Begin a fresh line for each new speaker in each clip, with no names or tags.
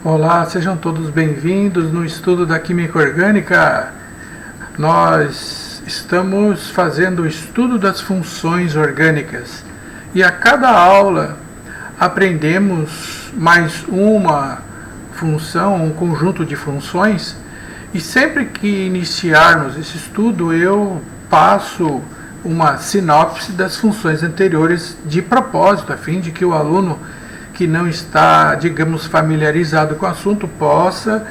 Olá, sejam todos bem-vindos no estudo da Química Orgânica. Nós estamos fazendo o estudo das funções orgânicas e a cada aula aprendemos mais uma função, um conjunto de funções, e sempre que iniciarmos esse estudo eu passo uma sinopse das funções anteriores de propósito, a fim de que o aluno que não está, digamos, familiarizado com o assunto possa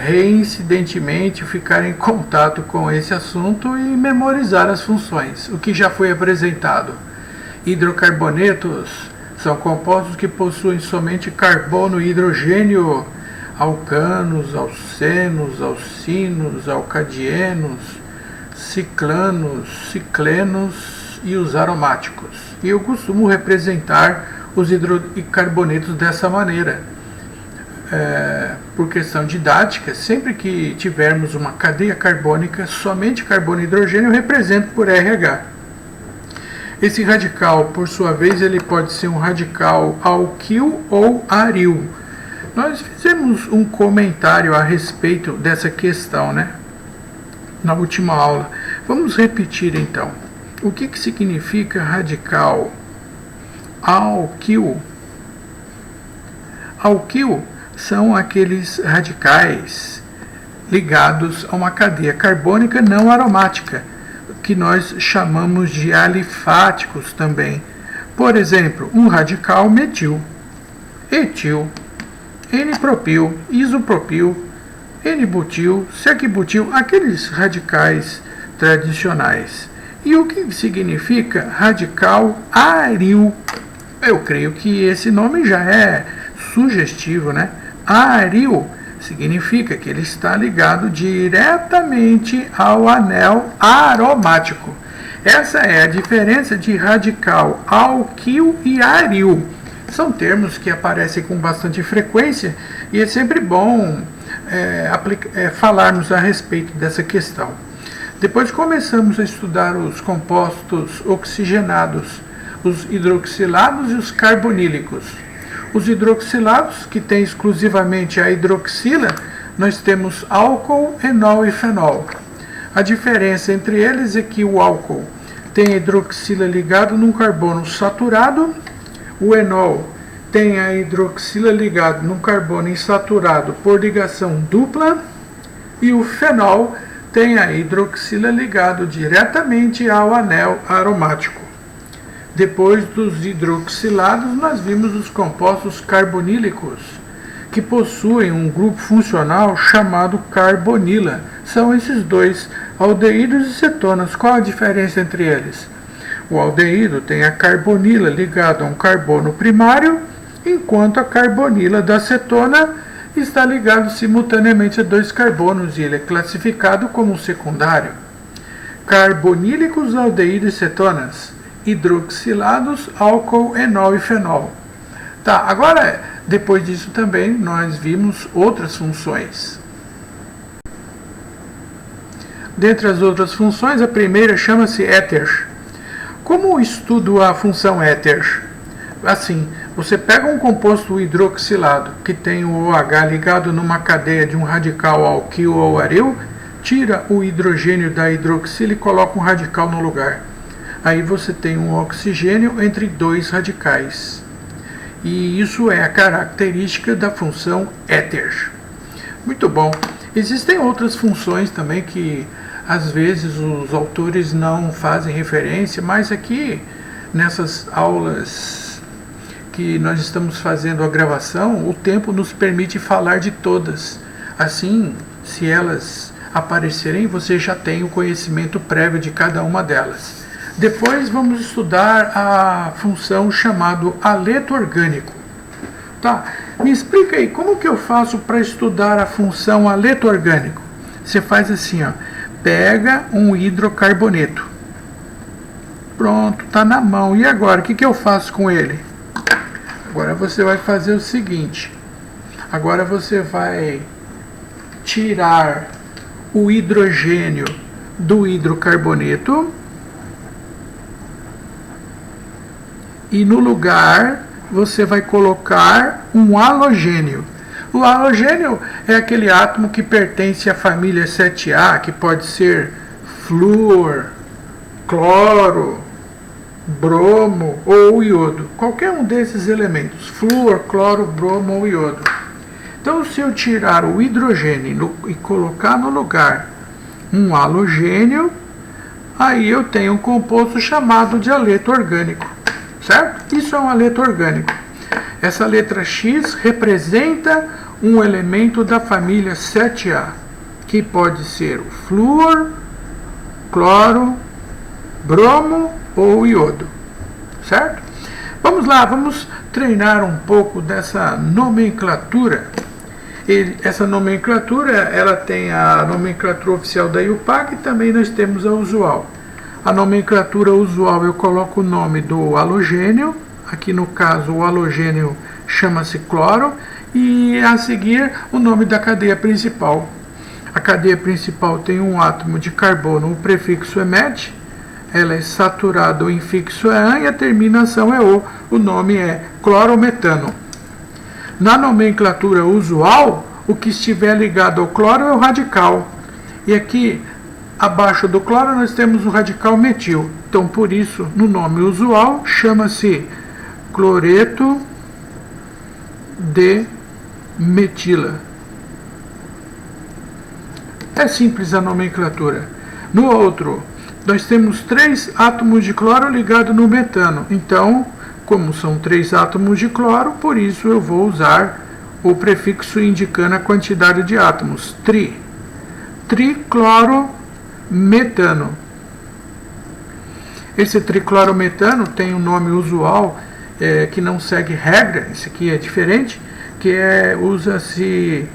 reincidentemente ficar em contato com esse assunto e memorizar as funções. O que já foi apresentado: hidrocarbonetos são compostos que possuem somente carbono e hidrogênio: alcanos, alcenos, alcinos, alcadienos, ciclanos, ciclenos e os aromáticos. E eu costumo representar os hidrocarbonetos dessa maneira. Por questão didática, sempre que tivermos uma cadeia carbônica, somente carbono e hidrogênio, eu represento por RH. Esse radical, por sua vez, ele pode ser um radical alquil ou aril. Nós fizemos um comentário a respeito dessa questão, na última aula. Vamos repetir então. O que significa radical alquil? Alquil são aqueles radicais ligados a uma cadeia carbônica não aromática, que nós chamamos de alifáticos também. Por exemplo, um radical metil, etil, N-propil, isopropil, N-butil, sec-butil, aqueles radicais tradicionais. E o que significa radical aril? Eu creio que esse nome já é sugestivo, Aril significa que ele está ligado diretamente ao anel aromático. Essa é a diferença de radical alquil e aril. São termos que aparecem com bastante frequência e é sempre bom falarmos a respeito dessa questão. Depois começamos a estudar os compostos oxigenados, os hidroxilados e os carbonílicos. Os hidroxilados, que têm exclusivamente a hidroxila, nós temos álcool, enol e fenol. A diferença entre eles é que o álcool tem a hidroxila ligada num carbono saturado, o enol tem a hidroxila ligada num carbono insaturado por ligação dupla, e o fenol tem a hidroxila ligado diretamente ao anel aromático. Depois dos hidroxilados, nós vimos os compostos carbonílicos, que possuem um grupo funcional chamado carbonila. São esses dois, aldeídos e cetonas. Qual a diferença entre eles? O aldeído tem a carbonila ligada a um carbono primário, enquanto a carbonila da cetona está ligada simultaneamente a dois carbonos e ele é classificado como secundário. Carbonílicos, aldeídos e cetonas. Hidroxilados, álcool, enol e fenol. Agora, depois disso também, nós vimos outras funções. Dentre as outras funções, a primeira chama-se éter. Como estudo a função éter? Assim, você pega um composto hidroxilado, que tem o OH ligado numa cadeia de um radical alquil ou aril, tira o hidrogênio da hidroxila e coloca um radical no lugar. Aí você tem um oxigênio entre dois radicais. E isso é a característica da função éter. Muito bom. Existem outras funções também que às vezes os autores não fazem referência, mas aqui nessas aulas que nós estamos fazendo a gravação, o tempo nos permite falar de todas. Assim, se elas aparecerem, você já tem o conhecimento prévio de cada uma delas. Depois vamos estudar a função chamada aleto orgânico. Me explica aí, como que eu faço para estudar a função aleto orgânico? Você faz assim, pega um hidrocarboneto. Pronto, está na mão. E agora, o que eu faço com ele? Agora você vai fazer o seguinte. Agora você vai tirar o hidrogênio do hidrocarboneto e no lugar você vai colocar um halogênio. O halogênio é aquele átomo que pertence à família 7A, que pode ser flúor, cloro, bromo ou iodo. Qualquer um desses elementos, flúor, cloro, bromo ou iodo. Então, se eu tirar o hidrogênio e colocar no lugar um halogênio, aí eu tenho um composto chamado de haleto orgânico, certo? Isso é um haleto orgânico. Essa letra X representa um elemento da família 7A, que pode ser o flúor, cloro, bromo ou iodo, certo? Vamos lá, vamos treinar um pouco dessa nomenclatura. Essa nomenclatura, ela tem a nomenclatura oficial da IUPAC e também nós temos a usual. A nomenclatura usual eu coloco o nome do halogênio, aqui no caso o halogênio chama-se cloro, e a seguir o nome da cadeia principal. A cadeia principal tem um átomo de carbono, o prefixo é met, ela é saturada, o infixo é an e a terminação é o. O nome é clorometano. Na nomenclatura usual, o que estiver ligado ao cloro é o radical. E aqui, abaixo do cloro, nós temos o radical metil. Então, por isso, no nome usual, chama-se cloreto de metila. É simples a nomenclatura. No outro, nós temos 3 átomos de cloro ligados no metano. Então, como são 3 átomos de cloro, por isso eu vou usar o prefixo indicando a quantidade de átomos. Triclorometano. Esse triclorometano tem um nome usual que não segue regra, esse aqui é diferente, que usa-se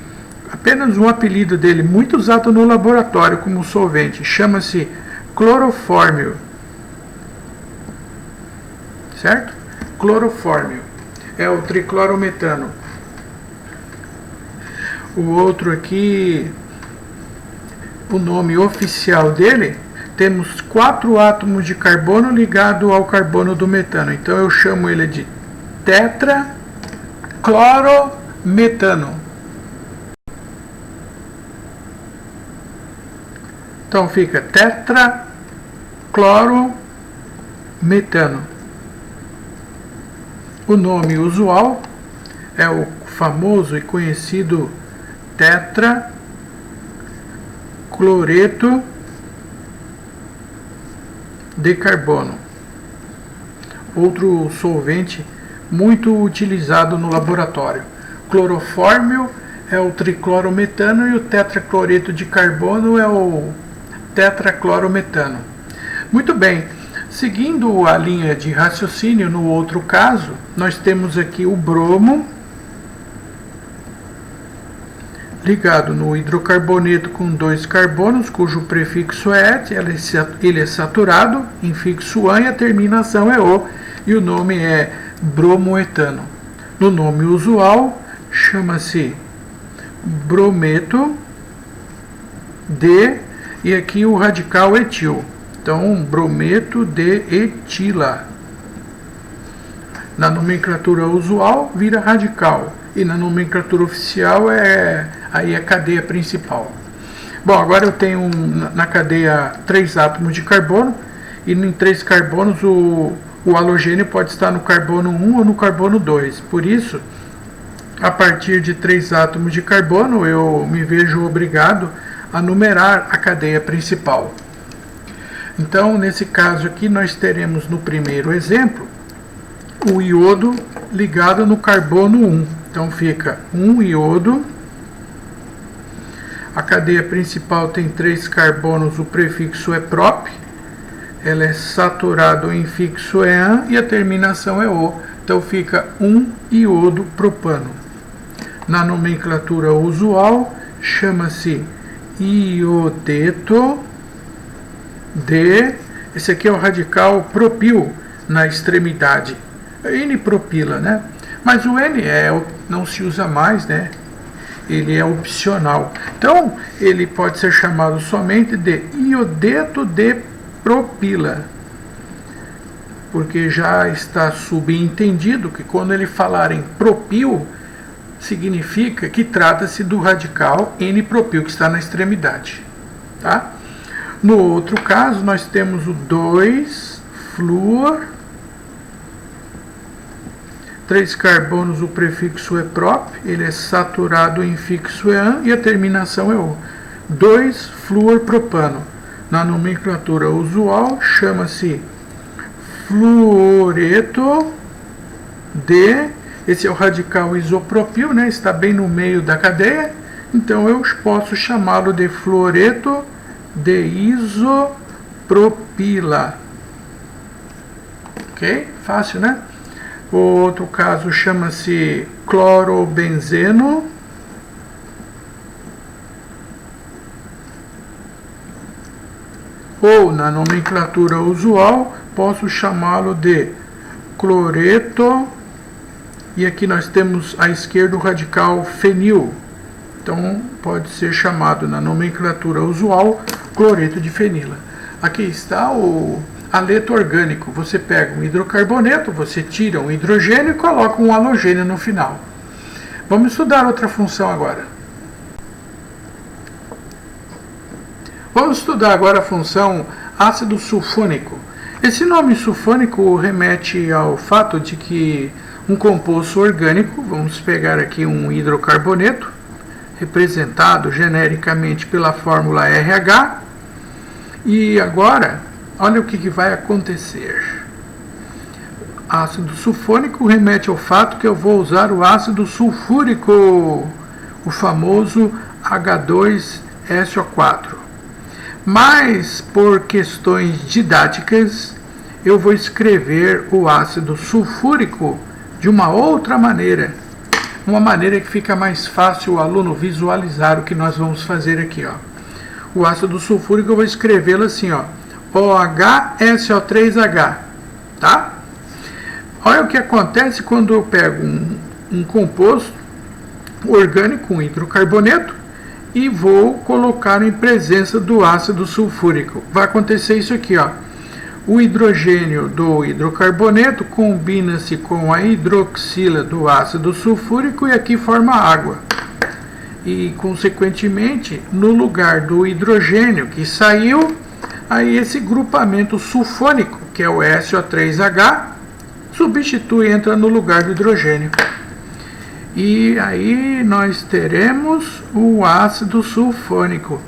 apenas um apelido dele, muito usado no laboratório como solvente, chama-se clorofórmio, certo? Clorofórmio é o triclorometano. O outro aqui, o nome oficial dele, temos 4 átomos de carbono ligado ao carbono do metano. Então eu chamo ele de tetraclorometano. Então fica tetraclorometano. O nome usual é o famoso e conhecido tetracloreto de carbono. Outro solvente muito utilizado no laboratório. Clorofórmio é o triclorometano e o tetracloreto de carbono é o tetraclorometano. Muito bem, seguindo a linha de raciocínio, no outro caso, nós temos aqui o bromo ligado no hidrocarboneto com 2 carbonos, cujo prefixo é et, ele é saturado, infixo an e a terminação é o, e o nome é bromoetano. No nome usual, chama-se brometo de, e aqui o radical etil. Então, brometo de etila. Na nomenclatura usual, vira radical. E na nomenclatura oficial, aí é a cadeia principal. Bom, agora eu tenho na cadeia 3 átomos de carbono. E em 3 carbonos, o halogênio pode estar no carbono 1 ou no carbono 2. Por isso, a partir de 3 átomos de carbono, eu me vejo obrigado a numerar a cadeia principal. Então, nesse caso aqui, nós teremos no primeiro exemplo o iodo ligado no carbono 1. Então, fica 1 iodo. A cadeia principal tem 3 carbonos, o prefixo é prop. Ela é saturada, o infixo é an e a terminação é o. Então, fica 1 iodo propano. Na nomenclatura usual, chama-se iodeto de, esse aqui é o radical propil na extremidade, N-propila, né? Mas o N não se usa mais, né? Ele é opcional. Então, ele pode ser chamado somente de iodeto de propila, porque já está subentendido que quando ele falar em propil, significa que trata-se do radical N-propil que está na extremidade. Tá? No outro caso, nós temos o 2-fluor, 3 carbonos, o prefixo é prop, ele é saturado em fixo EAN e a terminação é O. 2-fluorpropano. Na nomenclatura usual, chama-se fluoreto de... Esse é o radical isopropil, né? Está bem no meio da cadeia, então eu posso chamá-lo de fluoreto de isopropila. Ok? Fácil, né? O outro caso chama-se clorobenzeno. Ou, na nomenclatura usual, posso chamá-lo de cloreto. E aqui nós temos à esquerda o radical fenil. Então, pode ser chamado, na nomenclatura usual, cloreto de fenila. Aqui está o aleto orgânico. Você pega um hidrocarboneto, você tira um hidrogênio e coloca um halogênio no final. Vamos estudar outra função agora. Vamos estudar agora a função ácido sulfônico. Esse nome sulfônico remete ao fato de que um composto orgânico, vamos pegar aqui um hidrocarboneto, representado genericamente pela fórmula RH, e agora, olha o que vai acontecer. Ácido sulfônico remete ao fato que eu vou usar o ácido sulfúrico, o famoso H2SO4. Mas, por questões didáticas, eu vou escrever o ácido sulfúrico de uma outra maneira. Uma maneira que fica mais fácil o aluno visualizar o que nós vamos fazer aqui. Ó. O ácido sulfúrico eu vou escrevê-lo assim, ó, OHSO3H. Tá? Olha o que acontece quando eu pego um composto orgânico, um hidrocarboneto, e vou colocar em presença do ácido sulfúrico. Vai acontecer isso aqui, ó. O hidrogênio do hidrocarboneto combina-se com a hidroxila do ácido sulfúrico e aqui forma água. E, consequentemente, no lugar do hidrogênio que saiu, aí esse grupamento sulfônico, que é o SO3H, substitui, entra no lugar do hidrogênio. E aí nós teremos o ácido sulfônico,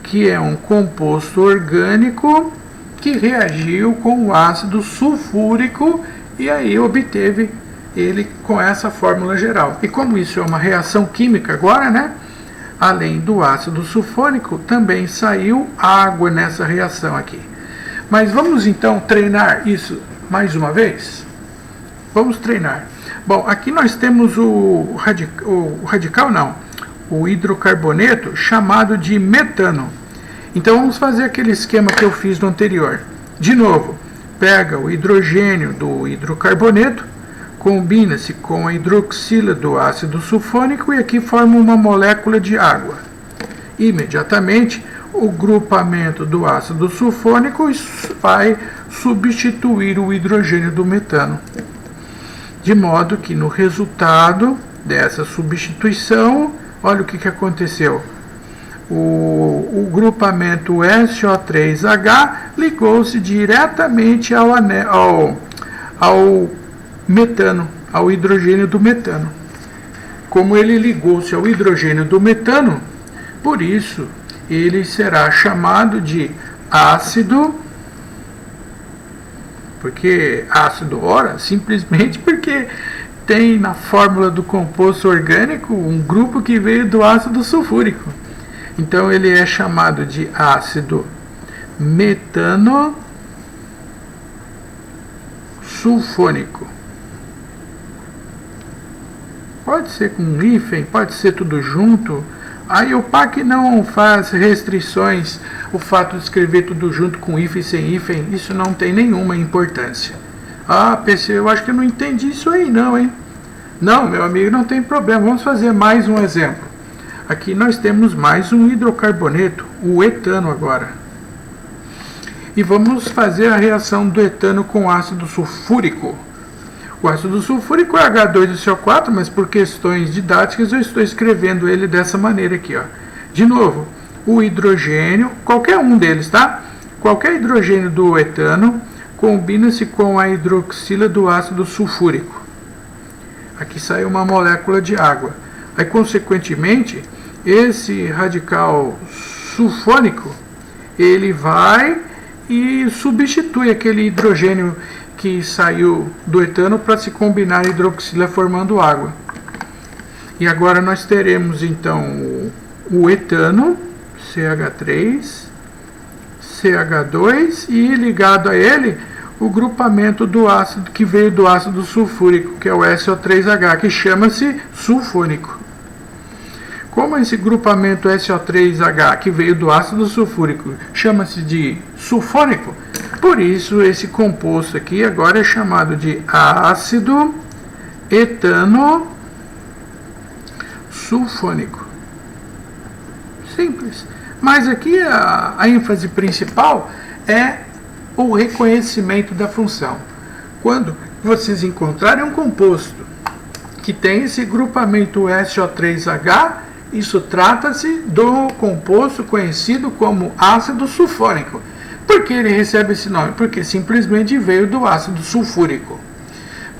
que é um composto orgânico que reagiu com o ácido sulfúrico e aí obteve ele com essa fórmula geral. E como isso é uma reação química agora, né? Além do ácido sulfônico, também saiu água nessa reação aqui. Mas vamos então treinar isso mais uma vez? Vamos treinar. Bom, aqui nós temos o hidrocarboneto chamado de metano. Então vamos fazer aquele esquema que eu fiz no anterior. De novo, pega o hidrogênio do hidrocarboneto, combina-se com a hidroxila do ácido sulfônico e aqui forma uma molécula de água. Imediatamente, o grupamento do ácido sulfônico vai substituir o hidrogênio do metano. De modo que no resultado dessa substituição, olha o que aconteceu. O grupamento SO3H ligou-se diretamente ao metano, ao hidrogênio do metano. Como ele ligou-se ao hidrogênio do metano, por isso ele será chamado de ácido, porque ácido, ora, simplesmente porque tem na fórmula do composto orgânico um grupo que veio do ácido sulfúrico. Então ele é chamado de ácido metano sulfônico. Pode ser com hífen, pode ser tudo junto. Aí o PAC não faz restrições, o fato de escrever tudo junto com hífen, sem hífen, isso não tem nenhuma importância. Ah, PC, eu acho que eu não entendi isso aí não, hein? Não, meu amigo, não tem problema. Vamos fazer mais um exemplo. Aqui nós temos mais um hidrocarboneto, o etano agora. E vamos fazer a reação do etano com ácido sulfúrico. O ácido sulfúrico é H2SO4, mas por questões didáticas eu estou escrevendo ele dessa maneira aqui, ó. De novo, o hidrogênio, qualquer um deles, tá? Qualquer hidrogênio do etano combina-se com a hidroxila do ácido sulfúrico. Aqui sai uma molécula de água. Aí, consequentemente, esse radical sulfônico, ele vai e substitui aquele hidrogênio que saiu do etano para se combinar a hidroxila formando água. E agora nós teremos então o etano, CH3, CH2 e ligado a ele o grupamento do ácido que veio do ácido sulfúrico, que é o SO3H, que chama-se sulfônico. Como esse grupamento SO3H que veio do ácido sulfúrico chama-se de sulfônico, por isso esse composto aqui agora é chamado de ácido etano sulfônico. Simples. Mas aqui a ênfase principal é o reconhecimento da função. Quando vocês encontrarem um composto que tem esse grupamento SO3H, isso trata-se do composto conhecido como ácido sulfônico. Por que ele recebe esse nome? Porque simplesmente veio do ácido sulfúrico.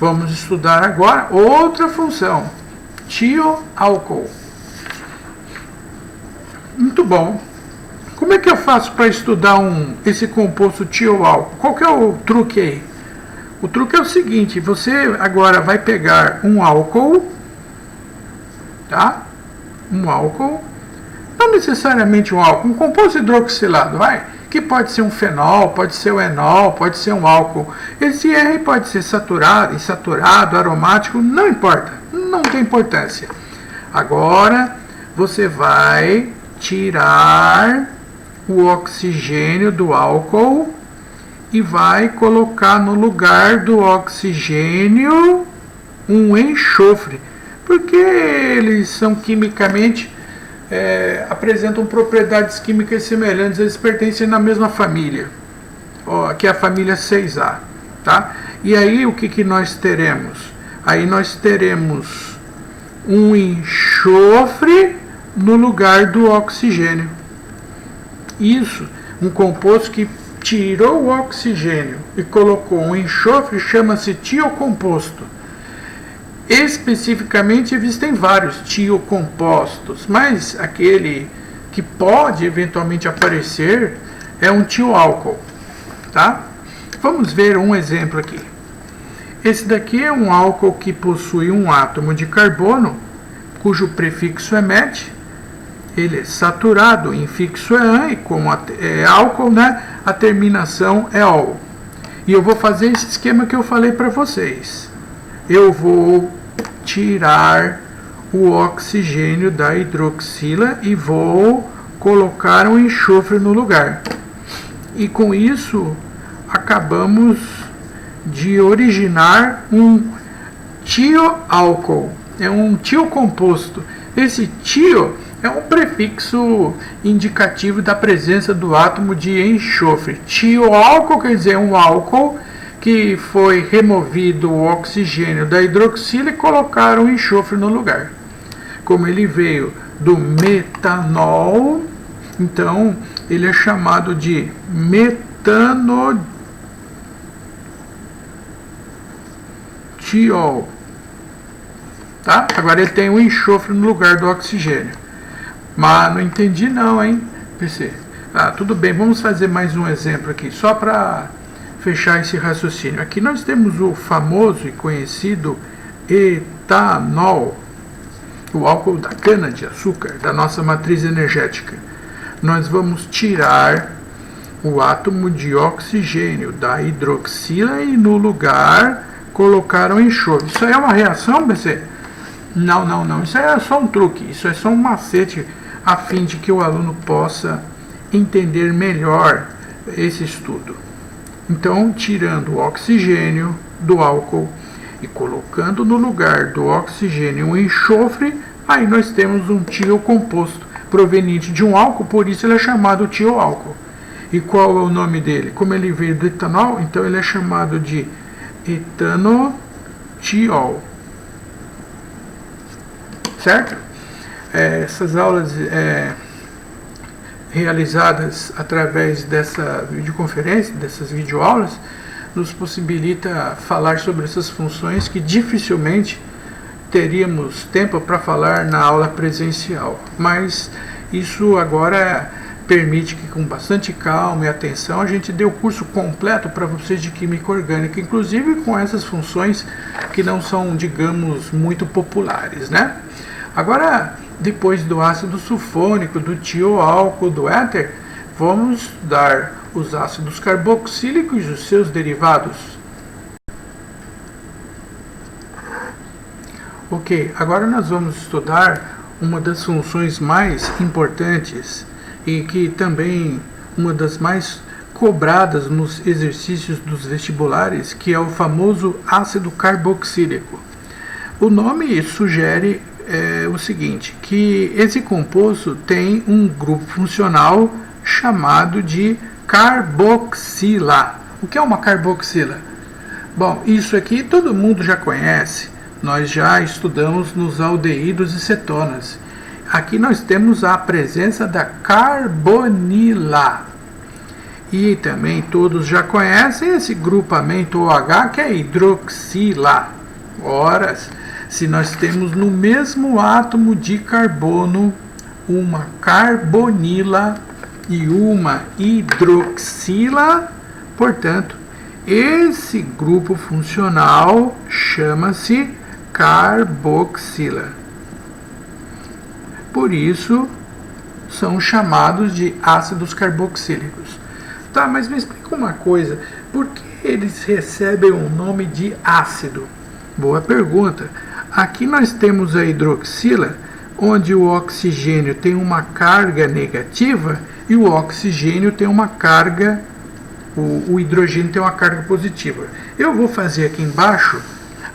Vamos estudar agora outra função, tioálcool. Muito bom. Como é que eu faço para estudar esse composto tioálcool? Qual que é o truque aí? O truque é o seguinte, você agora vai pegar um álcool, tá? Um álcool, não necessariamente um álcool, um composto hidroxilado, vai, que pode ser um fenol, pode ser um enol, pode ser um álcool. Esse R pode ser saturado, insaturado, aromático, não importa, não tem importância. Agora você vai tirar o oxigênio do álcool e vai colocar no lugar do oxigênio um enxofre, porque eles são quimicamente apresentam propriedades químicas semelhantes, eles pertencem na mesma família, que é a família 6A, tá? E aí o que nós teremos? Aí nós teremos um enxofre no lugar do oxigênio. Isso, um composto que tirou o oxigênio e colocou um enxofre chama-se tiocomposto. Especificamente existem vários tiocompostos, mas aquele que pode eventualmente aparecer é um tioálcool, tá? Vamos ver um exemplo aqui. Esse daqui é um álcool que possui um átomo de carbono, cujo prefixo é met. Ele é saturado, infixo é an, e como é álcool, né, a terminação é ol. E eu vou fazer esse esquema que eu falei para vocês. Eu vou tirar o oxigênio da hidroxila e vou colocar um enxofre no lugar. E com isso, acabamos de originar um tioálcool. É um tiocomposto. Esse tio é um prefixo indicativo da presença do átomo de enxofre. Tioálcool quer dizer um álcool que foi removido o oxigênio da hidroxila e colocaram o enxofre no lugar. Como ele veio do metanol, então ele é chamado de metanodiol. Tá? Agora ele tem um enxofre no lugar do oxigênio. Mas não entendi não, hein, PC? Tudo bem, vamos fazer mais um exemplo aqui, só para fechar esse raciocínio. Aqui nós temos o famoso e conhecido etanol, o álcool da cana-de-açúcar, da nossa matriz energética. Nós vamos tirar o átomo de oxigênio da hidroxila e no lugar colocar o enxofre. Isso aí é uma reação, BC? Não. Isso aí é só um truque, isso é só um macete a fim de que o aluno possa entender melhor esse estudo. Então, tirando o oxigênio do álcool e colocando no lugar do oxigênio um enxofre, aí nós temos um tiocomposto proveniente de um álcool, por isso ele é chamado tioálcool. E qual é o nome dele? Como ele veio do etanol, então ele é chamado de etanoálcool. tiol. Certo? Essas aulas realizadas através dessa videoconferência, dessas videoaulas, nos possibilita falar sobre essas funções que dificilmente teríamos tempo para falar na aula presencial. Mas isso agora permite que, com bastante calma e atenção, a gente dê o curso completo para vocês de Química Orgânica, inclusive com essas funções que não são, digamos, muito populares, né? Agora, depois do ácido sulfônico, do tioálcool, do éter, vamos estudar os ácidos carboxílicos e os seus derivados. Ok, agora nós vamos estudar uma das funções mais importantes e que também uma das mais cobradas nos exercícios dos vestibulares, que é o famoso ácido carboxílico. O nome sugere o seguinte, que esse composto tem um grupo funcional chamado de carboxila. O que é uma carboxila? Bom, isso aqui todo mundo já conhece. Nós já estudamos nos aldeídos e cetonas. Aqui nós temos a presença da carbonila. E também todos já conhecem esse grupamento OH, que é hidroxila. Ora, se nós temos no mesmo átomo de carbono uma carbonila e uma hidroxila, portanto, esse grupo funcional chama-se carboxila. Por isso, são chamados de ácidos carboxílicos. Tá, mas me explica uma coisa, por que eles recebem o nome de ácido? Boa pergunta. Aqui nós temos a hidroxila, onde o oxigênio tem uma carga negativa e o oxigênio tem uma carga, o hidrogênio tem uma carga positiva. Eu vou fazer aqui embaixo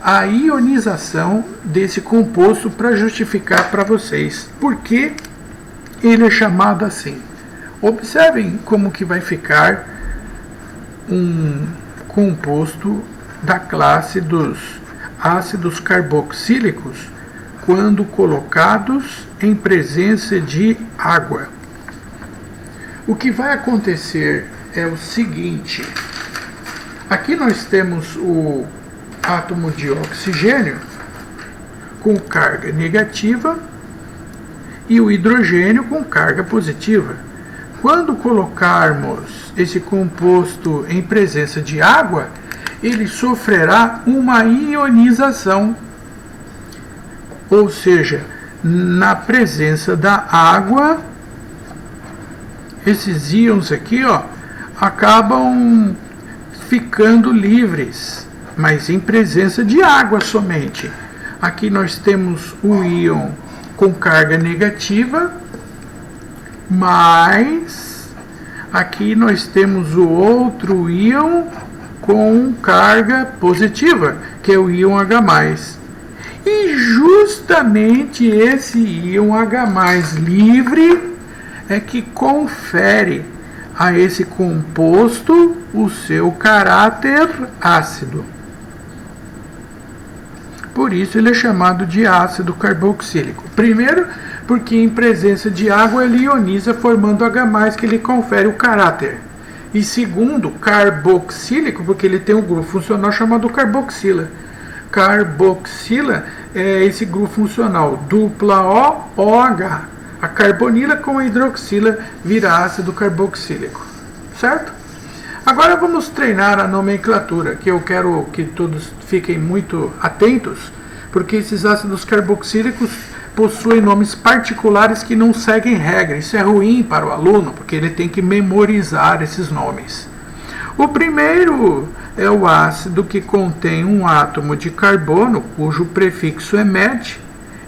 a ionização desse composto para justificar para vocês por que ele é chamado assim. Observem como que vai ficar um composto da classe dos ácidos carboxílicos quando colocados em presença de água. O que vai acontecer é o seguinte: aqui nós temos o átomo de oxigênio com carga negativa e o hidrogênio com carga positiva. Quando colocarmos esse composto em presença de água, ele sofrerá uma ionização, ou seja, na presença da água, esses íons aqui, acabam ficando livres, mas em presença de água somente. Aqui nós temos o íon com carga negativa, mas aqui nós temos o outro íon com carga positiva, que é o íon H+. E justamente esse íon H+ livre é que confere a esse composto o seu caráter ácido. Por isso ele é chamado de ácido carboxílico. Primeiro, porque em presença de água ele ioniza formando H+, que lhe confere o caráter. E segundo, carboxílico, porque ele tem um grupo funcional chamado carboxila. Carboxila é esse grupo funcional, dupla O, OH. A carbonila com a hidroxila vira ácido carboxílico. Certo? Agora vamos treinar a nomenclatura, que eu quero que todos fiquem muito atentos, porque esses ácidos carboxílicos possuem nomes particulares que não seguem regra. Isso é ruim para o aluno, porque ele tem que memorizar esses nomes. O primeiro é o ácido que contém um átomo de carbono, cujo prefixo é met,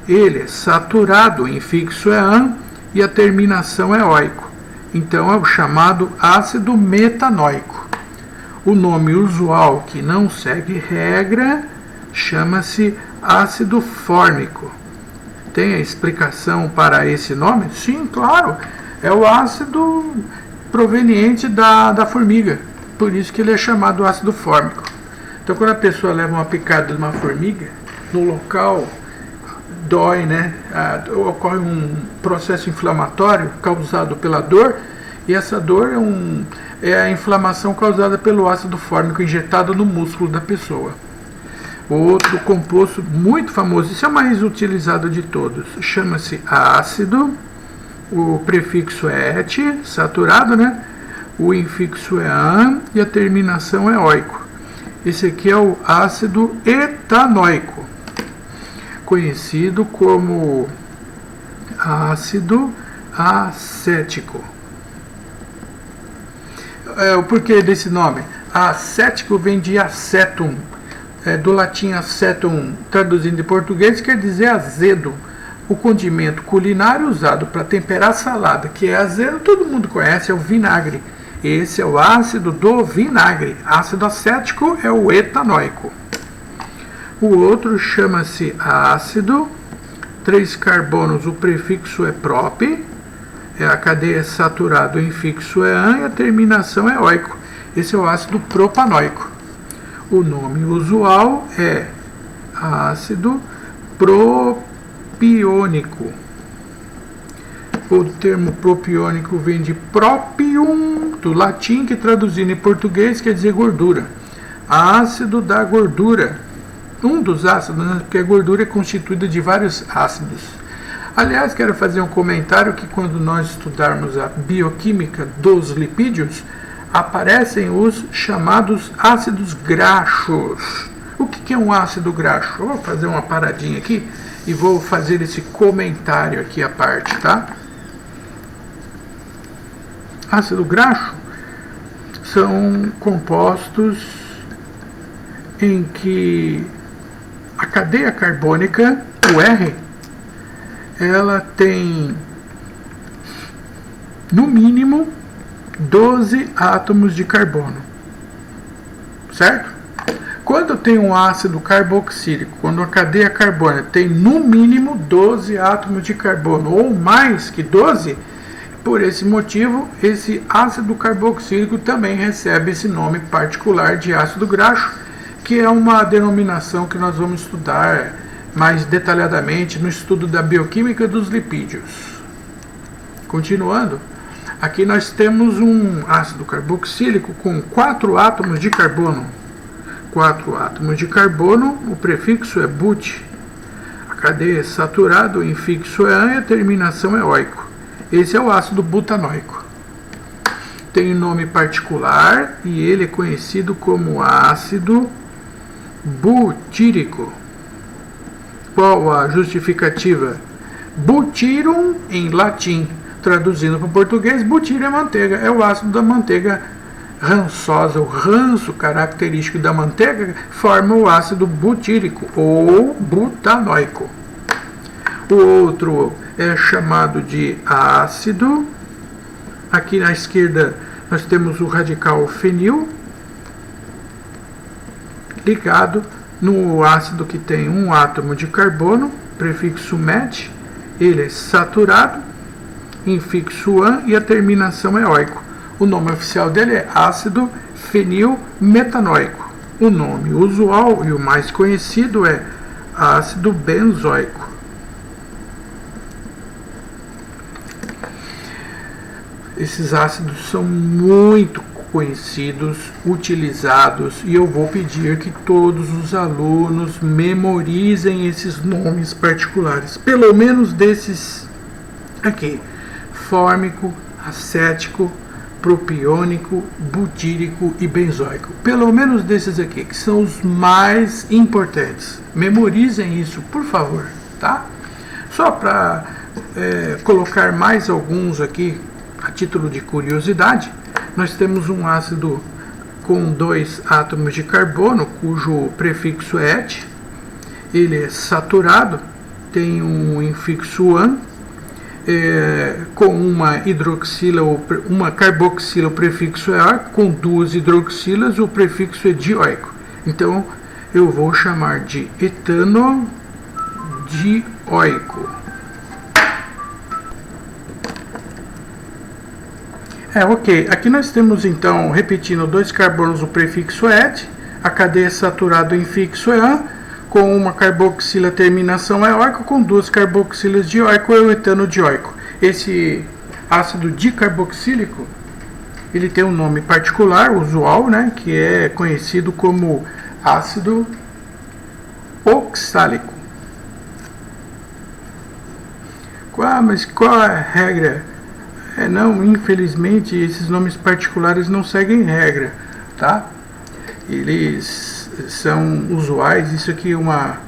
ele é saturado, o infixo é -an e a terminação é -oico. Então é o chamado ácido metanoico. O nome usual que não segue regra chama-se ácido fórmico. Tem a explicação para esse nome? Sim, claro. É o ácido proveniente da formiga. Por isso que ele é chamado ácido fórmico. Então, quando a pessoa leva uma picada de uma formiga, no local dói, né? Ocorre um processo inflamatório causado pela dor, e essa dor é a inflamação causada pelo ácido fórmico injetado no músculo da pessoa. Outro composto muito famoso, isso é o mais utilizado de todos, chama-se ácido, o prefixo é et, saturado, né? O infixo é an e a terminação é oico. Esse aqui é o ácido etanoico, conhecido como ácido acético. O porquê desse nome? Acético vem de acetum, do latim acetum, traduzindo em português, quer dizer azedo. O condimento culinário usado para temperar salada, que é azedo, todo mundo conhece, é o vinagre. Esse é o ácido do vinagre. Ácido acético é o etanoico. O outro chama-se ácido, 3 carbonos, o prefixo é prop, a cadeia é saturado, o infixo é an e a terminação é oico. Esse é o ácido propanoico. O nome usual é ácido propiônico. O termo propiônico vem de propium, do latim, que traduzindo em português quer dizer gordura. Ácido da gordura. Um dos ácidos, né? Porque a gordura é constituída de vários ácidos. Aliás, quero fazer um comentário que quando nós estudarmos a bioquímica dos lipídios, aparecem os chamados ácidos graxos. O que é um ácido graxo? Eu vou fazer uma paradinha aqui e vou fazer esse comentário aqui à parte, tá? Ácido graxo são compostos em que a cadeia carbônica, o R, ela tem no mínimo 12 átomos de carbono, certo? Quando tem um ácido carboxílico, quando a cadeia carbônica tem no mínimo 12 átomos de carbono ou mais que 12, por esse motivo, esse ácido carboxílico também recebe esse nome particular de ácido graxo, que é uma denominação que nós vamos estudar mais detalhadamente no estudo da bioquímica dos lipídios. Continuando, aqui nós temos um ácido carboxílico com 4 átomos de carbono. 4 átomos de carbono, o prefixo é but, a cadeia é saturada, o infixo é an e a terminação é oico. Esse é o ácido butanoico. Tem nome particular e ele é conhecido como ácido butírico. Qual a justificativa? Butirum em latim, traduzindo para o português, butiro é manteiga, é o ácido da manteiga rançosa, o ranço característico da manteiga forma o ácido butírico ou butanoico. O outro é chamado de ácido. Aqui na esquerda nós temos o radical fenil ligado no ácido que tem um átomo de carbono, prefixo met, ele é saturado, infixo an e a terminação é oico. O nome oficial dele é ácido fenilmetanoico. O nome usual e o mais conhecido é ácido benzoico. Esses ácidos são muito conhecidos, utilizados, e eu vou pedir que todos os alunos memorizem esses nomes particulares, pelo menos desses aqui: fórmico, acético, propiônico, butírico e benzoico. Pelo menos desses aqui, que são os mais importantes. Memorizem isso, por favor, tá? Só para colocar mais alguns aqui, a título de curiosidade, nós temos um ácido com 2 átomos de carbono, cujo prefixo é et, ele é saturado, tem um infixo an, com uma hidroxila ou uma carboxila, o prefixo é ar, com 2 hidroxilas, o prefixo é dioico. Então eu vou chamar de etano dioico. Ok. Aqui nós temos então, repetindo, 2 carbonos, o prefixo et, A cadeia saturada infixo é AN, com uma carboxila terminação eóica, com duas carboxilas dioico e o etano dioico. Esse ácido dicarboxílico, ele tem um nome particular, usual, né, que é conhecido como ácido oxálico. Mas qual é a regra? Não, infelizmente, esses nomes particulares não seguem regra, tá? Eles são usuais. Isso aqui é uma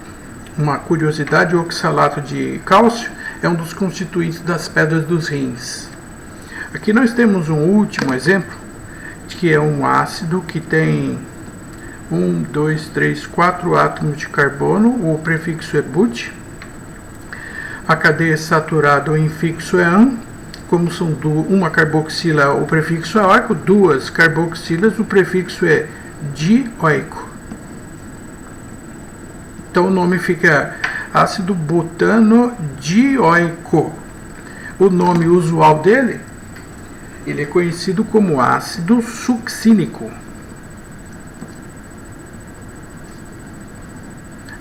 curiosidade. O oxalato de cálcio é um dos constituintes das pedras dos rins. Aqui nós temos um último exemplo, que é um ácido que tem 1, 2, 3, 4 átomos de carbono, o prefixo é but. A cadeia saturada, o infixo é AN, como são uma carboxila, o prefixo é oico, duas carboxilas, o prefixo é dioico. Então o nome fica ácido butanodioico. O nome usual dele, ele é conhecido como ácido succínico.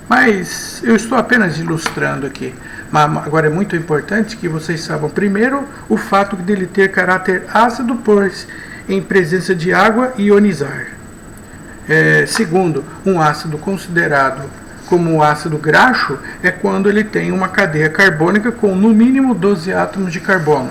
Mas eu estou apenas ilustrando aqui. Mas agora é muito importante que vocês saibam, primeiro, o fato dele ter caráter ácido, pois em presença de água ionizar. Segundo, um ácido considerado como ácido graxo é quando ele tem uma cadeia carbônica com no mínimo 12 átomos de carbono.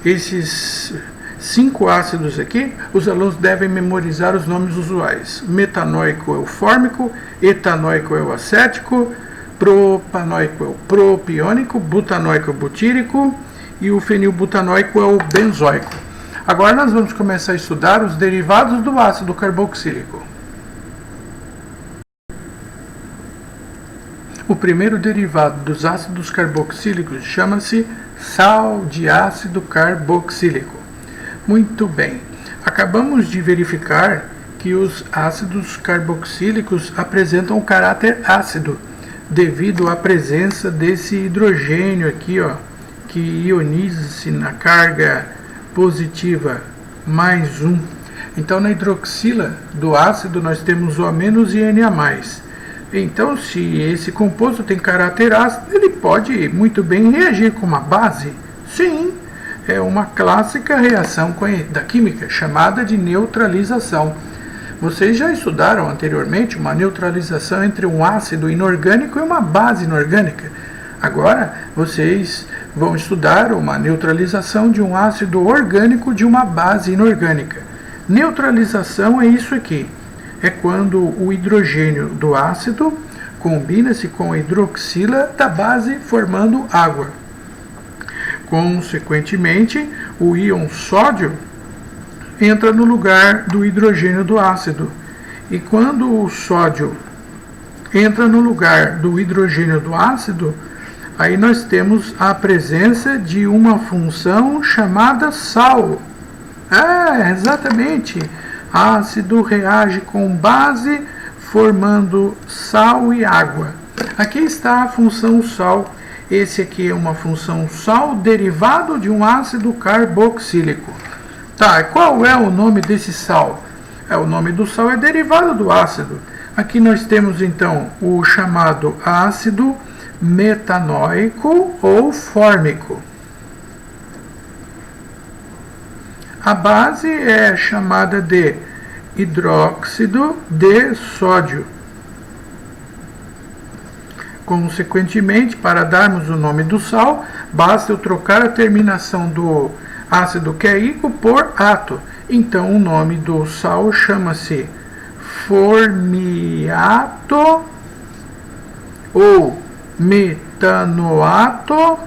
Esses 5 ácidos aqui, os alunos devem memorizar os nomes usuais. Metanoico é o fórmico, etanóico é o acético, propanoico é o propiônico, butanoico é o butírico e o fenilbutanoico é o benzoico. Agora nós vamos começar a estudar os derivados do ácido carboxílico. O primeiro derivado dos ácidos carboxílicos chama-se sal de ácido carboxílico. Muito bem, acabamos de verificar que os ácidos carboxílicos apresentam um caráter ácido devido à presença desse hidrogênio aqui, ó, que ioniza-se na carga positiva mais 1. Então na hidroxila do ácido nós temos O- e Na+. Então, se esse composto tem caráter ácido, ele pode muito bem reagir com uma base? Sim, é uma clássica reação da química, chamada de neutralização. Vocês já estudaram anteriormente uma neutralização entre um ácido inorgânico e uma base inorgânica. Agora, vocês vão estudar uma neutralização de um ácido orgânico de uma base inorgânica. Neutralização é isso aqui. É quando o hidrogênio do ácido combina-se com a hidroxila da base formando água. Consequentemente, o íon sódio entra no lugar do hidrogênio do ácido. E quando o sódio entra no lugar do hidrogênio do ácido, aí nós temos a presença de uma função chamada sal. Exatamente. Ácido reage com base, formando sal e água. Aqui está a função sal. Esse aqui é uma função sal derivado de um ácido carboxílico. Tá, qual é o nome desse sal? O nome do sal é derivado do ácido. Aqui nós temos então o chamado ácido metanoico ou fórmico. A base é chamada de hidróxido de sódio. Consequentemente, para darmos o nome do sal, basta eu trocar a terminação do ácido queíco por ato. Então, o nome do sal chama-se formiato ou metanoato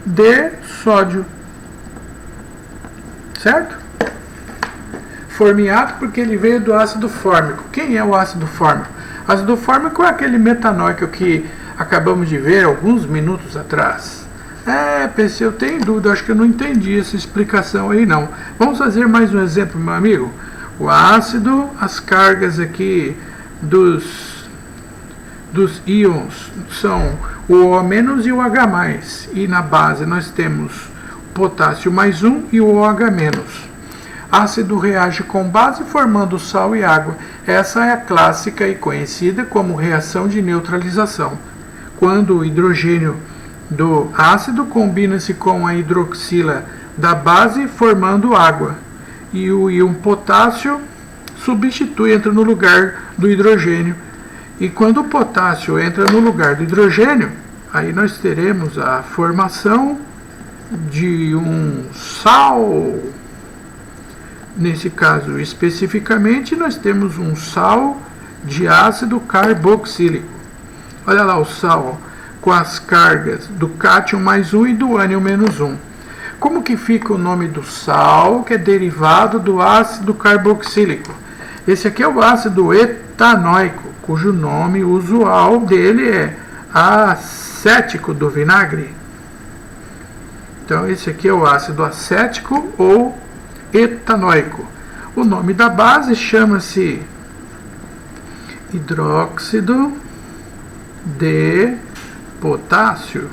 de sódio. Certo? Formiato porque ele veio do ácido fórmico. Quem é o ácido fórmico? O ácido fórmico é aquele metanóico que acabamos de ver alguns minutos atrás. PC, eu tenho dúvida, acho que eu não entendi essa explicação aí não. Vamos fazer mais um exemplo, meu amigo. O ácido, as cargas aqui dos íons são o O- e o H+. E na base nós temos potássio mais 1 e o OH-. ácido reage com base formando sal e água. Essa é a clássica e conhecida como reação de neutralização, quando o hidrogênio do ácido combina-se com a hidroxila da base formando água, e o íon potássio entra no lugar do hidrogênio. E quando o potássio entra no lugar do hidrogênio, aí nós teremos a formação de um sal. Nesse caso especificamente, nós temos um sal de ácido carboxílico. Olha lá o sal com as cargas do cátion mais 1 e do ânion menos 1. Como que fica o nome do sal, que é derivado do ácido carboxílico? Esse aqui é o ácido etanóico, cujo nome usual dele é acético do vinagre. Então esse aqui é o ácido acético ou etanóico. O nome da base chama-se hidróxido de potássio.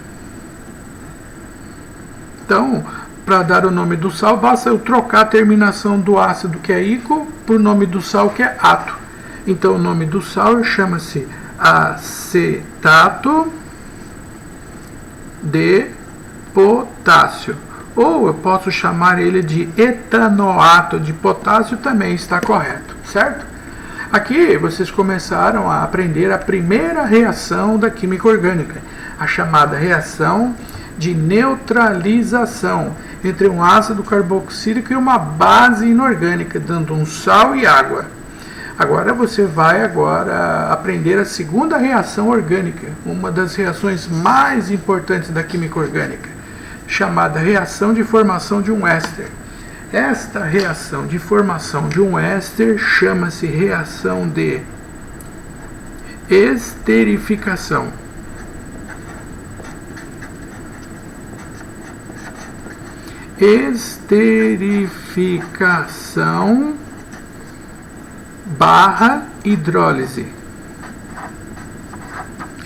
Então, para dar o nome do sal, basta eu trocar a terminação do ácido, que é ico, por nome do sal, que é ato. Então, o nome do sal chama-se acetato de potássio. Ou eu posso chamar ele de etanoato de potássio, também está correto, certo? Aqui vocês começaram a aprender a primeira reação da química orgânica, a chamada reação de neutralização entre um ácido carboxílico e uma base inorgânica, dando um sal e água. Agora você vai aprender a segunda reação orgânica, uma das reações mais importantes da química orgânica, chamada reação de formação de um éster. Esta reação de formação de um éster chama-se reação de esterificação. Esterificação barra hidrólise.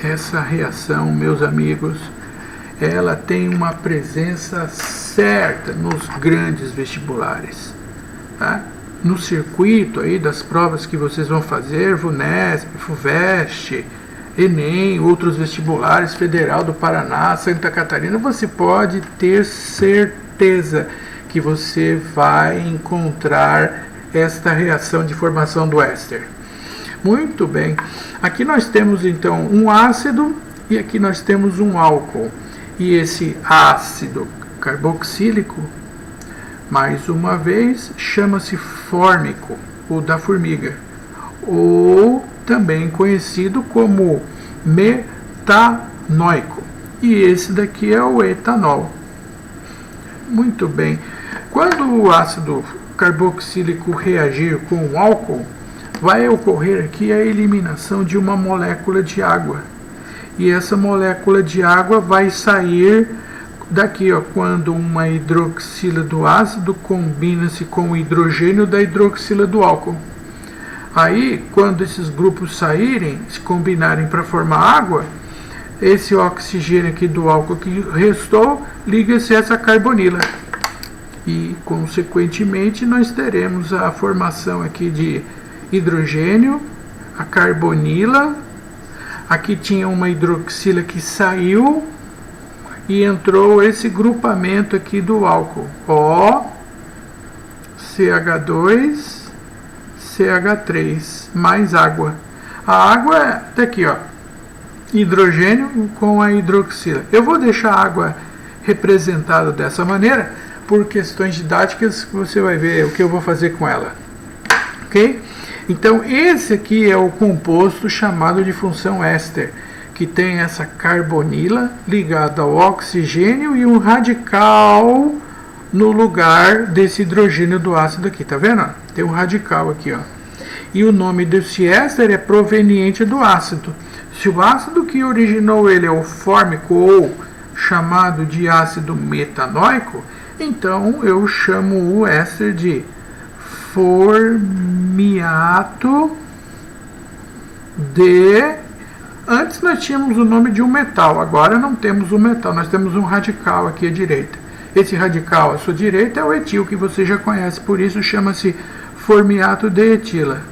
Essa reação, meus amigos, ela tem uma presença certa nos grandes vestibulares, tá? No circuito aí das provas que vocês vão fazer, VUNESP, FUVEST, ENEM, outros vestibulares, Federal do Paraná, Santa Catarina, você pode ter certeza que você vai encontrar esta reação de formação do éster. Muito bem, aqui nós temos então um ácido e aqui nós temos um álcool. E esse ácido carboxílico, mais uma vez, chama-se fórmico, ou da formiga, ou também conhecido como metanóico. E esse daqui é o etanol. Muito bem. Quando o ácido carboxílico reagir com o álcool, vai ocorrer aqui a eliminação de uma molécula de água. E essa molécula de água vai sair daqui, ó, quando uma hidroxila do ácido combina-se com o hidrogênio da hidroxila do álcool. Aí, quando esses grupos saírem, se combinarem para formar água, esse oxigênio aqui do álcool que restou, liga-se a essa carbonila. E, consequentemente, nós teremos a formação aqui de hidrogênio, a carbonila. Aqui tinha uma hidroxila que saiu e entrou esse grupamento aqui do álcool. O, CH2, CH3, mais água. A água é daqui, ó, hidrogênio com a hidroxila. Eu vou deixar a água representada dessa maneira por questões didáticas, que você vai ver o que eu vou fazer com ela. Ok? Então, esse aqui é o composto chamado de função éster, que tem essa carbonila ligada ao oxigênio e um radical no lugar desse hidrogênio do ácido aqui, tá vendo? Tem um radical aqui, ó. E o nome desse éster é proveniente do ácido. Se o ácido que originou ele é o fórmico ou chamado de ácido metanóico, então eu chamo o éster de formiato de... Antes nós tínhamos o nome de um metal, agora não temos um metal, nós temos um radical aqui à direita, Esse radical à sua direita é o etil, que você já conhece, por isso chama-se formiato de etila.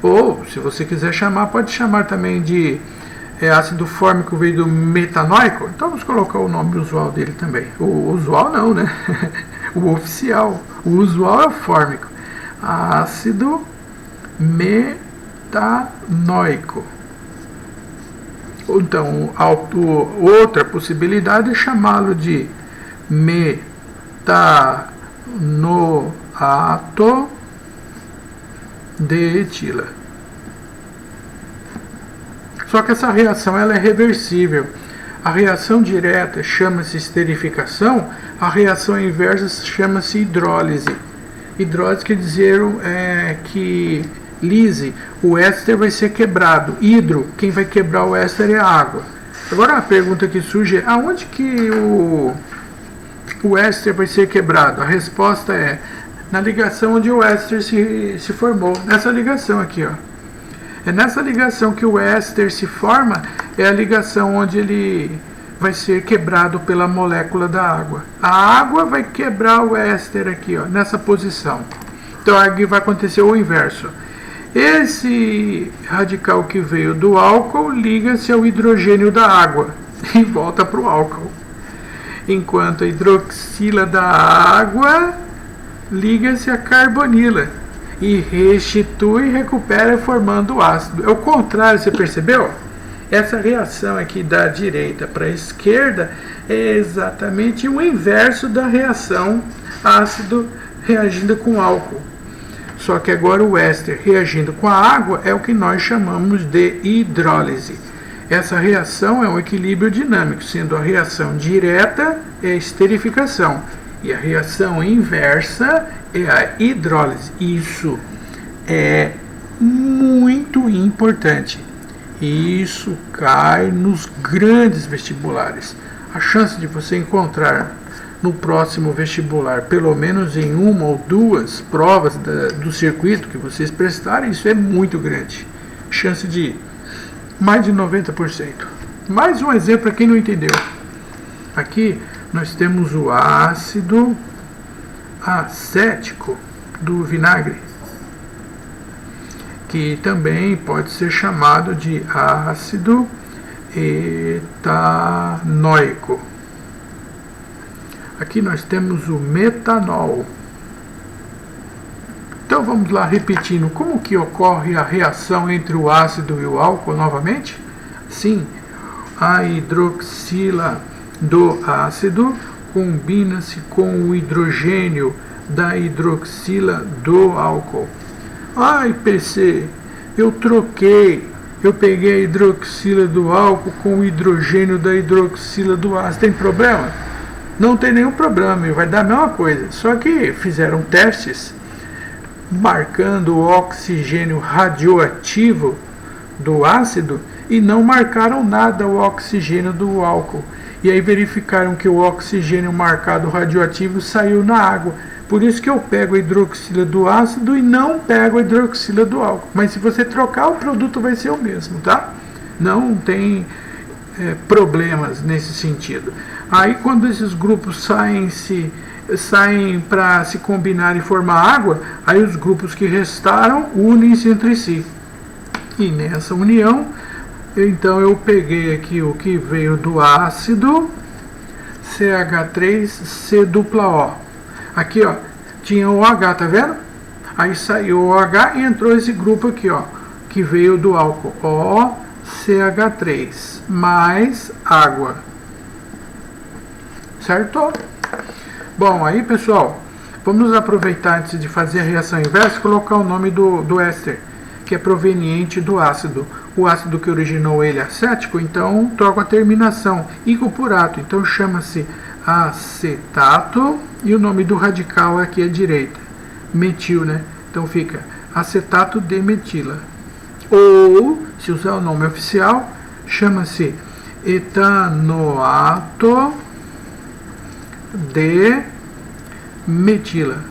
Ou, se você quiser chamar, pode chamar também de ácido fórmico, veio do metanoico. Então vamos colocar o nome usual dele também. O usual não, né? O oficial. O usual é o fórmico. Ácido metanoico. Então, outra possibilidade é chamá-lo de metanoato de etila. Só que essa reação ela é reversível. A reação direta chama-se esterificação, a reação inversa chama-se hidrólise. Hidrólise quer dizer que lise, o éster vai ser quebrado. Hidro, quem vai quebrar o éster é a água. Agora a pergunta que surge é: aonde que o éster vai ser quebrado? A resposta é na ligação onde o éster se formou. Nessa ligação aqui, ó. É nessa ligação que o éster se forma, é a ligação onde ele vai ser quebrado pela molécula da água. A água vai quebrar o éster aqui, ó, nessa posição. Então aqui vai acontecer o inverso. Esse radical que veio do álcool liga-se ao hidrogênio da água e volta para o álcool. Enquanto a hidroxila da água liga-se à carbonila e restitui e recupera formando o ácido. É o contrário, você percebeu? Essa reação aqui da direita para a esquerda é exatamente o inverso da reação ácido reagindo com álcool. Só que agora o éster reagindo com a água é o que nós chamamos de hidrólise. Essa reação é um equilíbrio dinâmico, sendo a reação direta é a esterificação e a reação inversa é a hidrólise. Isso é muito importante. Isso cai nos grandes vestibulares. A chance de você encontrar no próximo vestibular, pelo menos em uma ou duas provas do circuito que vocês prestarem, isso é muito grande. Chance de mais de 90%. Mais um exemplo para quem não entendeu. Aqui nós temos o ácido acético do vinagre, que também pode ser chamado de ácido etanóico. Aqui nós temos o metanol. Então vamos lá repetindo como que ocorre a reação entre o ácido e o álcool novamente? Sim, a hidroxila do ácido combina-se com o hidrogênio da hidroxila do álcool. Ai, PC, eu peguei a hidroxila do álcool com o hidrogênio da hidroxila do ácido. Tem problema? Não tem nenhum problema, vai dar a mesma coisa. Só que fizeram testes marcando o oxigênio radioativo do ácido e não marcaram nada o oxigênio do álcool. E aí verificaram que o oxigênio marcado radioativo saiu na água. Por isso que eu pego a hidroxila do ácido e não pego a hidroxila do álcool. Mas se você trocar, o produto vai ser o mesmo, tá? Não tem problemas nesse sentido. Aí quando esses grupos saem para se combinar e formar água, aí os grupos que restaram unem-se entre si. E nessa união, então eu peguei aqui o que veio do ácido, CH3COO. Aqui, ó, tinha o H, tá vendo? Aí saiu o H e entrou esse grupo aqui, ó, que veio do álcool, OCH3, mais água. Certo? Bom, aí pessoal, vamos aproveitar antes de fazer a reação inversa, colocar o nome do éster, que é proveniente do ácido. O ácido que originou ele é acético, então troca a terminação, icopurato, então chama-se acetato, e o nome do radical aqui à direita, metil, né? Então fica acetato de metila. Ou, se usar o nome oficial, chama-se etanoato de metila.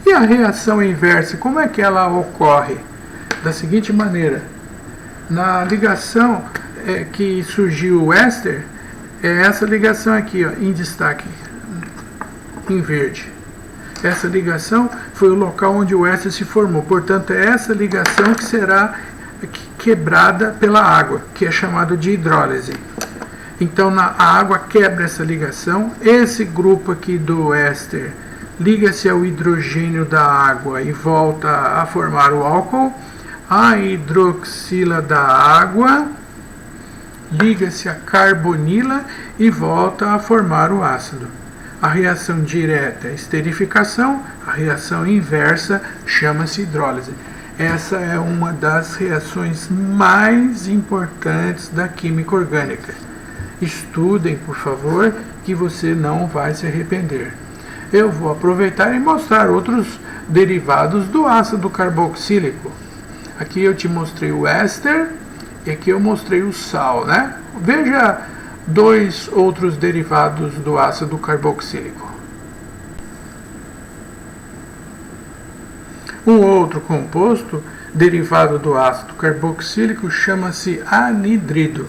E a reação inversa, como é que ela ocorre? Da seguinte maneira: na ligação que surgiu o éster, é essa ligação aqui, ó, em destaque, em verde. Essa ligação foi o local onde o éster se formou. Portanto, é essa ligação que será quebrada pela água, que é chamado de hidrólise. Então, a água quebra essa ligação. Esse grupo aqui do éster liga-se ao hidrogênio da água e volta a formar o álcool. A hidroxila da água liga-se a carbonila e volta a formar o ácido. A reação direta é esterificação, a reação inversa chama-se hidrólise. Essa é uma das reações mais importantes da química orgânica. Estudem, por favor, que você não vai se arrepender. Eu vou aproveitar e mostrar outros derivados do ácido carboxílico. Aqui eu te mostrei o éster e aqui eu mostrei o sal, né? Veja dois outros derivados do ácido carboxílico. Um outro composto derivado do ácido carboxílico chama-se anidrido.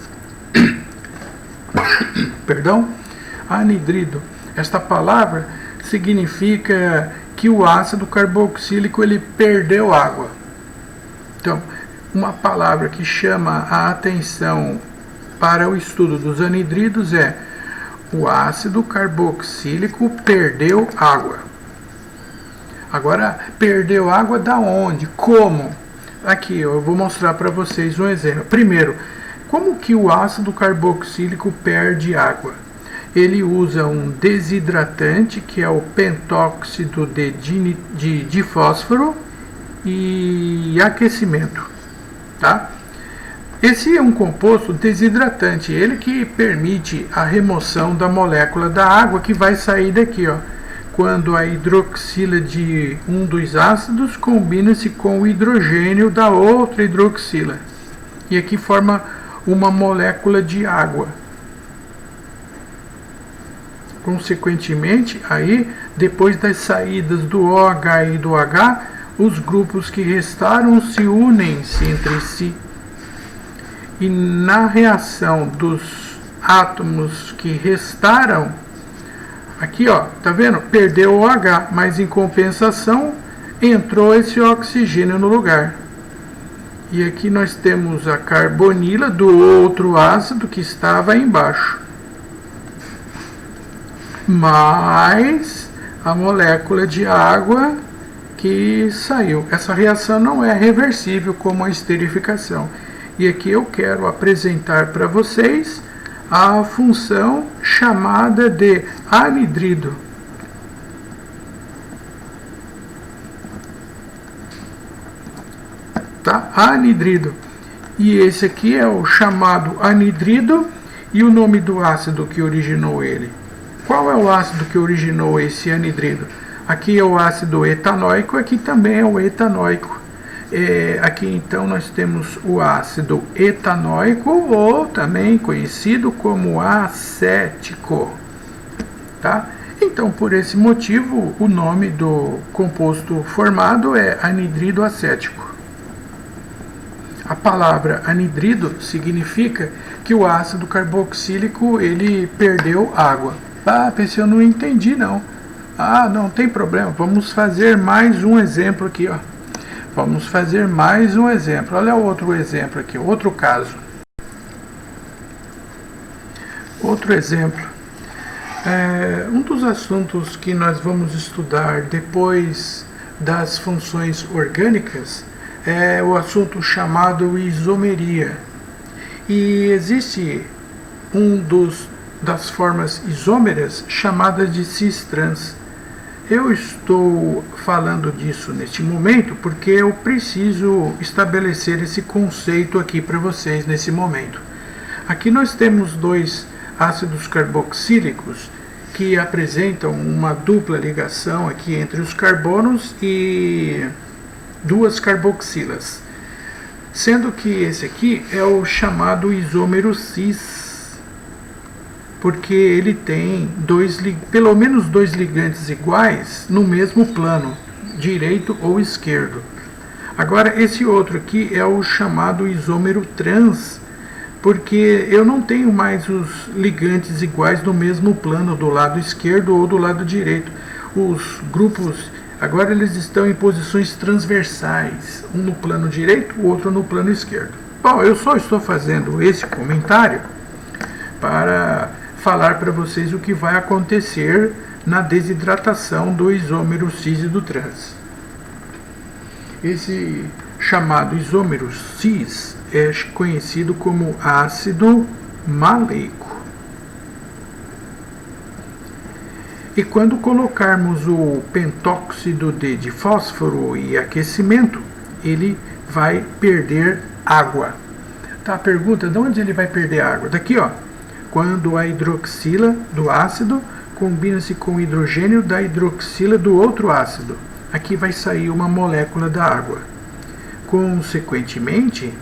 Perdão? Anidrido. Esta palavra significa que o ácido carboxílico ele perdeu água. Então, uma palavra que chama a atenção para o estudo dos anidridos é: o ácido carboxílico perdeu água. Agora, perdeu água da onde? Como? Aqui, eu vou mostrar para vocês um exemplo. Primeiro, como que o ácido carboxílico perde água? Ele usa um desidratante, que é o pentóxido de fósforo, e aquecimento. Tá? Esse é um composto desidratante, ele que permite a remoção da molécula da água que vai sair daqui, ó, quando a hidroxila de um dos ácidos combina-se com o hidrogênio da outra hidroxila. E aqui forma uma molécula de água. Consequentemente, aí, depois das saídas do OH e do H, os grupos que restaram se unem-se entre si. E na reação dos átomos que restaram, aqui, ó, tá vendo? Perdeu o OH, mas em compensação entrou esse oxigênio no lugar. E aqui nós temos a carbonila do outro ácido que estava aí embaixo, mais a molécula de água que saiu. Essa reação não é reversível como a esterificação. E aqui eu quero apresentar para vocês a função chamada de anidrido. Tá? Anidrido. E esse aqui é o chamado anidrido e o nome do ácido que originou ele. Qual é o ácido que originou esse anidrido? Aqui é o ácido etanóico, aqui também é o etanóico. Aqui então nós temos o ácido etanóico, ou também conhecido como acético. Tá? Então, por esse motivo, o nome do composto formado é anidrido acético. A palavra anidrido significa que o ácido carboxílico ele perdeu água. Ah, pensei, eu não entendi não. Ah, não tem problema, vamos fazer mais um exemplo aqui, ó. Vamos fazer mais um exemplo. Olha outro exemplo aqui, outro caso. Outro exemplo. Um dos assuntos que nós vamos estudar depois das funções orgânicas é o assunto chamado isomeria. E existe das formas isômeras chamadas de cis-trans. Eu estou falando disso neste momento porque eu preciso estabelecer esse conceito aqui para vocês nesse momento. Aqui nós temos dois ácidos carboxílicos que apresentam uma dupla ligação aqui entre os carbonos e duas carboxilas, sendo que esse aqui é o chamado isômero cis, porque ele tem pelo menos dois ligantes iguais no mesmo plano, direito ou esquerdo. Agora, esse outro aqui é o chamado isômero trans, porque eu não tenho mais os ligantes iguais no mesmo plano, do lado esquerdo ou do lado direito. Os grupos, agora eles estão em posições transversais, um no plano direito, o outro no plano esquerdo. Bom, eu só estou fazendo esse comentário para falar para vocês o que vai acontecer na desidratação do isômero cis e do trans. Esse chamado isômero cis é conhecido como ácido maleico. E quando colocarmos o pentóxido de fósforo e aquecimento, ele vai perder água. Tá, a pergunta, de onde ele vai perder água? Daqui, ó. Quando a hidroxila do ácido combina-se com o hidrogênio da hidroxila do outro ácido. Aqui vai sair uma molécula da água. Consequentemente,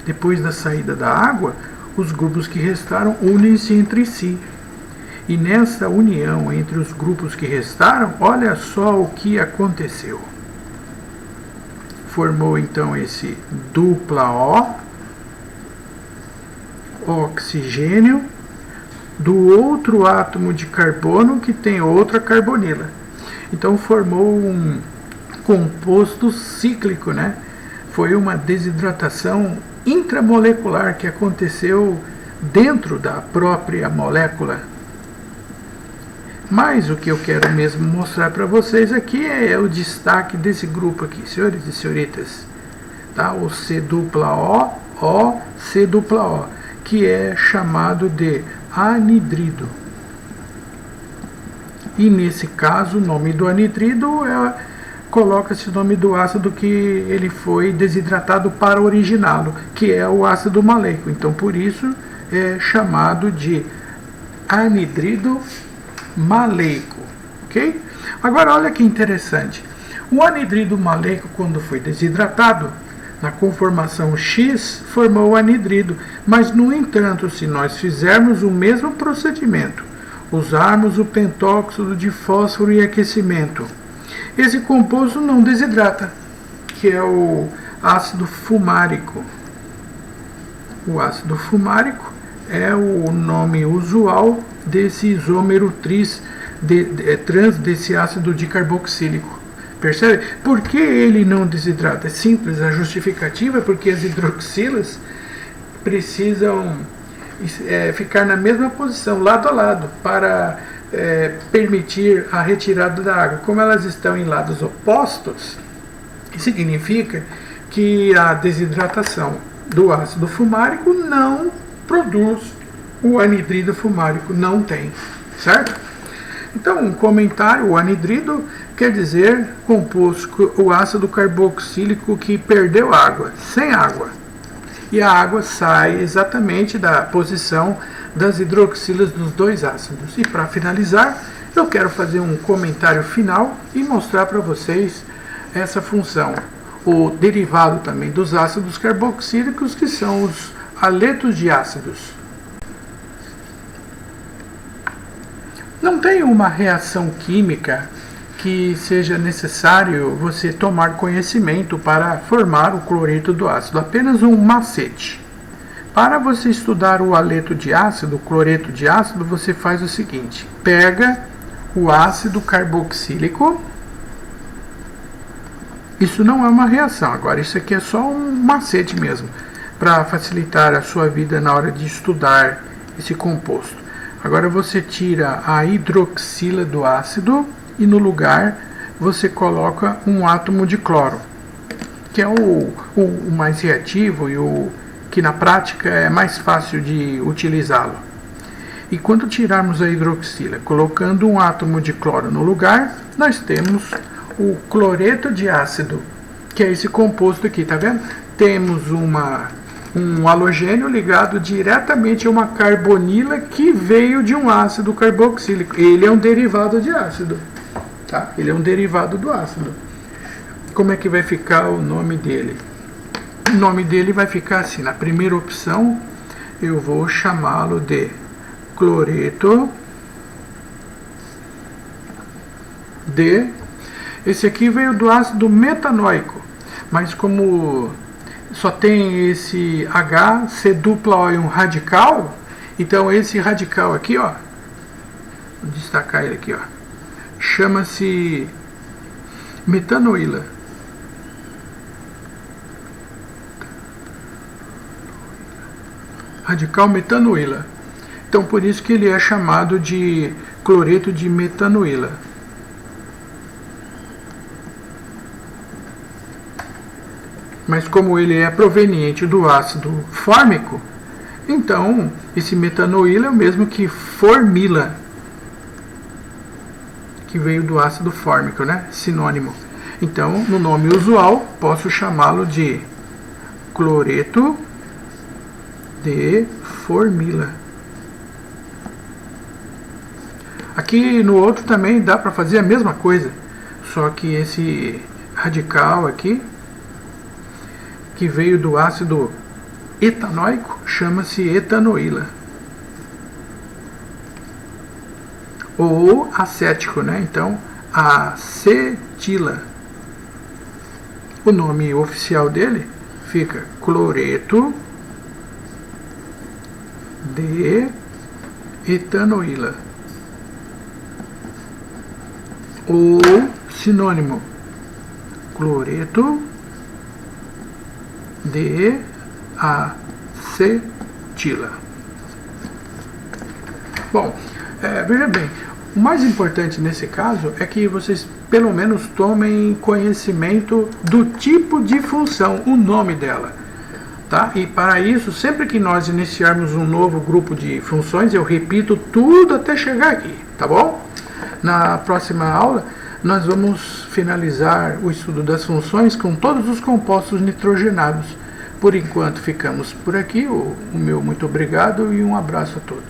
depois da saída da água, os grupos que restaram unem-se entre si. E nessa união entre os grupos que restaram, olha só o que aconteceu. Formou então esse dupla O, oxigênio, do outro átomo de carbono que tem outra carbonila. Então formou um composto cíclico, né? Foi uma desidratação intramolecular que aconteceu dentro da própria molécula. Mas o que eu quero mesmo mostrar para vocês aqui é o destaque desse grupo aqui, senhores e senhoritas. Tá? O C dupla O, C dupla O, que é chamado de anidrido. E nesse caso, o nome do anidrido coloca-se o nome do ácido que ele foi desidratado para originá-lo, que é o ácido maleico. Então, por isso, é chamado de anidrido maleico. Ok? Agora, olha que interessante. O anidrido maleico, quando foi desidratado, na conformação X, formou o anidrido. Mas, no entanto, se nós fizermos o mesmo procedimento, usarmos o pentóxido de fósforo e aquecimento, esse composto não desidrata, que é o ácido fumárico. O ácido fumárico é o nome usual desse isômero trans desse ácido dicarboxílico. Percebe? Por que ele não desidrata? É simples, a justificativa é porque as hidroxilas precisam ficar na mesma posição, lado a lado, para permitir a retirada da água. Como elas estão em lados opostos, significa que a desidratação do ácido fumárico não produz o anidrido fumárico, não tem, certo? Então, um comentário, o anidrido quer dizer composto, o ácido carboxílico que perdeu água, sem água. E a água sai exatamente da posição das hidroxilas dos dois ácidos. E para finalizar, eu quero fazer um comentário final e mostrar para vocês essa função. O derivado também dos ácidos carboxílicos, que são os aletos de ácidos. Não tem uma reação química que seja necessário você tomar conhecimento para formar o cloreto do ácido, apenas um macete. Para você estudar o aleto de ácido, o cloreto de ácido, você faz o seguinte: pega o ácido carboxílico. Isso não é uma reação, agora isso aqui é só um macete mesmo, para facilitar a sua vida na hora de estudar esse composto. Agora você tira a hidroxila do ácido e no lugar você coloca um átomo de cloro, que é o mais reativo e o que na prática é mais fácil de utilizá-lo. E quando tirarmos a hidroxila, colocando um átomo de cloro no lugar, nós temos o cloreto de ácido, que é esse composto aqui, tá vendo? Temos um halogênio ligado diretamente a uma carbonila que veio de um ácido carboxílico. Ele é um derivado de ácido, tá? Ele é um derivado do ácido. Como é que vai ficar o nome dele? O nome dele vai ficar assim. Na primeira opção, eu vou chamá-lo de cloreto de... Esse aqui veio do ácido metanoico, mas como só tem esse H, C dupla O e um radical. Então esse radical aqui, ó, vou destacar ele aqui, ó, chama-se metanoíla. Radical metanoíla. Então por isso que ele é chamado de cloreto de metanoíla. Mas como ele é proveniente do ácido fórmico, então esse metanoíla é o mesmo que formila, que veio do ácido fórmico, né? Sinônimo. Então, no nome usual, posso chamá-lo de cloreto de formila. Aqui no outro também dá para fazer a mesma coisa, só que esse radical aqui, que veio do ácido etanóico, chama-se etanoíla. Ou acético, né? Então, acetila. O nome oficial dele fica cloreto de etanoíla. Ou sinônimo, cloreto de acetila. Bom, veja bem, o mais importante nesse caso é que vocês pelo menos tomem conhecimento do tipo de função, o nome dela. Tá? E para isso, sempre que nós iniciarmos um novo grupo de funções, eu repito tudo até chegar aqui, tá bom? Na próxima aula, nós vamos finalizar o estudo das funções com todos os compostos nitrogenados. Por enquanto, ficamos por aqui. O meu muito obrigado e um abraço a todos.